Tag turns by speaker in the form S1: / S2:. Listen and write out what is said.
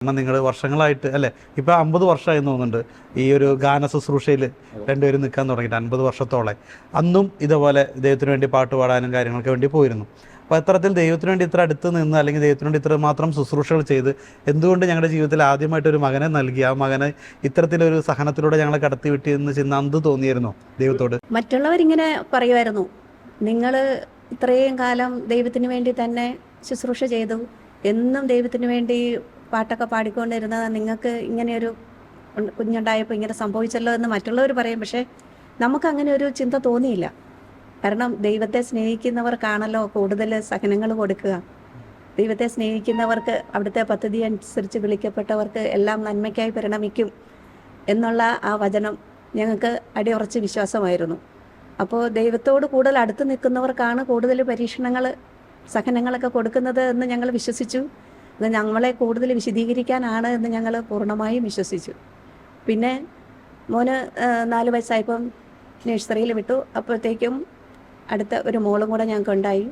S1: കാരണം നിങ്ങൾ വർഷങ്ങളായിട്ട് അല്ലേ, ഇപ്പം 50 വർഷമായി തോന്നുന്നുണ്ട് ഈ ഒരു ഗാന ശുശ്രൂഷയിൽ രണ്ടുപേരും നിൽക്കാൻ തുടങ്ങിയിട്ട് 50 വർഷത്തോളം. അന്നും ഇതേപോലെ ദൈവത്തിന് വേണ്ടി പാട്ട് പാടാനും കാര്യങ്ങൾക്ക് വേണ്ടി പോയിരുന്നു. അപ്പോൾ അത്തരത്തിൽ ദൈവത്തിന് വേണ്ടി ഇത്ര അടുത്ത് നിന്ന് അല്ലെങ്കിൽ ദൈവത്തിന് വേണ്ടി ഇത്ര മാത്രം ശുശ്രൂഷകൾ ചെയ്ത് എന്തുകൊണ്ട് ഞങ്ങളുടെ ജീവിതത്തിൽ ആദ്യമായിട്ടൊരു മകനെ നൽകി ആ മകനെ ഇത്തരത്തിലൊരു സഹനത്തിലൂടെ ഞങ്ങളെ കടത്തി വിട്ടി എന്ന് ചിന്ത അന്ത് തോന്നിയിരുന്നോ ദൈവത്തോട്?
S2: മറ്റുള്ളവരിങ്ങനെ പറയുമായിരുന്നു, നിങ്ങൾ ഇത്രയും കാലം ദൈവത്തിന് വേണ്ടി തന്നെ ശുശ്രൂഷ ചെയ്തു, എന്നും ദൈവത്തിന് വേണ്ടി പാട്ടൊക്കെ പാടിക്കൊണ്ടിരുന്നത് നിങ്ങൾക്ക് ഇങ്ങനെയൊരു കുഞ്ഞുണ്ടായപ്പോൾ ഇങ്ങനെ സംഭവിച്ചല്ലോ എന്ന് മറ്റുള്ളവർ പറയും. പക്ഷേ നമുക്കങ്ങനെ ഒരു ചിന്ത തോന്നിയില്ല. കാരണം ദൈവത്തെ സ്നേഹിക്കുന്നവർക്കാണല്ലോ കൂടുതൽ സഹനങ്ങൾ കൊടുക്കുക. ദൈവത്തെ സ്നേഹിക്കുന്നവർക്ക് അവിടുത്തെ പദ്ധതി അനുസരിച്ച് വിളിക്കപ്പെട്ടവർക്ക് എല്ലാം നന്മയ്ക്കായി പരിണമിക്കും എന്നുള്ള ആ വചനം ഞങ്ങൾക്ക് അടിയുറച്ച് വിശ്വാസമായിരുന്നു. അപ്പോൾ ദൈവത്തോട് കൂടുതൽ അടുത്ത് നിൽക്കുന്നവർക്കാണ് കൂടുതൽ പരീക്ഷണങ്ങൾ സഹനങ്ങളൊക്കെ കൊടുക്കുന്നത് എന്ന് ഞങ്ങൾ വിശ്വസിച്ചു. അത് ഞങ്ങളെ കൂടുതൽ വിശദീകരിക്കാനാണ് എന്ന് ഞങ്ങൾ പൂർണ്ണമായും വിശ്വസിച്ചു. പിന്നെ മോന് 4 വയസ്സായപ്പം നഴ്സറിയിൽ വിട്ടു. അപ്പോഴത്തേക്കും അടുത്ത ഒരു മോളും കൂടെ ഞങ്ങൾക്ക് ഉണ്ടായി.